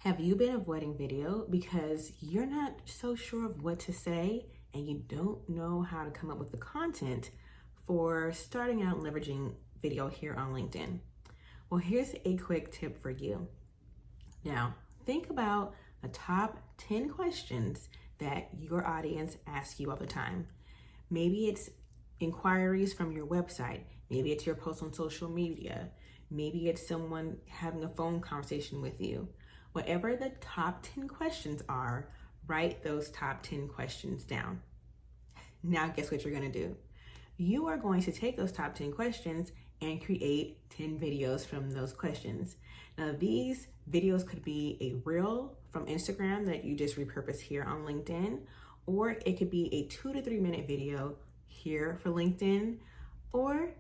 Have you been avoiding video because you're not so sure of what to say and you don't know how to come up with the content for starting out leveraging video here on LinkedIn? Well, here's a quick tip for you. Now, think about the top 10 questions that your audience asks you all the time. Maybe it's inquiries from your website. Maybe it's your post on social media. Maybe it's someone having a phone conversation with you. Whatever the top 10 questions are, write those top 10 questions down. Now, guess what you're gonna do? You are going to take those top 10 questions and create 10 videos from those questions. Now, these videos could be a reel from Instagram that you just repurpose here on LinkedIn, or it could be a 2 to 3 minute video here for LinkedIn, or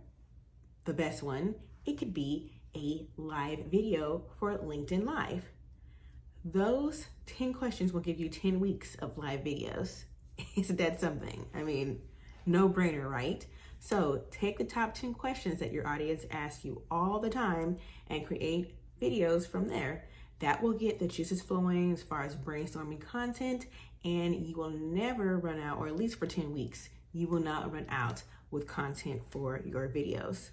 the best one, it could be a live video for LinkedIn Live. Those 10 questions will give you 10 weeks of live videos. Isn't that something? I mean, no brainer, right? So take the top 10 questions that your audience asks you all the time and create videos from there. That will get the juices flowing as far as brainstorming content, and you will never run out, or at least for 10 weeks, you will not run out with content for your videos.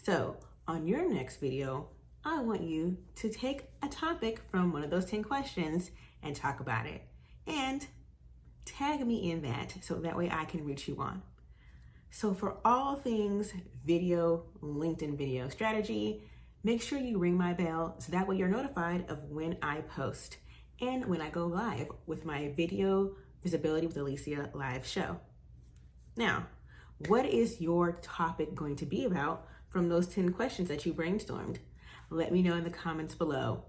So on your next video, I want you to take a topic from one of those 10 questions and talk about it. And tag me in that so that way I can reach you on. So for all things video, LinkedIn video strategy, make sure you ring my bell so that way you're notified of when I post and when I go live with my Video Visibility with Alicia live show. Now, what is your topic going to be about from those 10 questions that you brainstormed? Let me know in the comments below.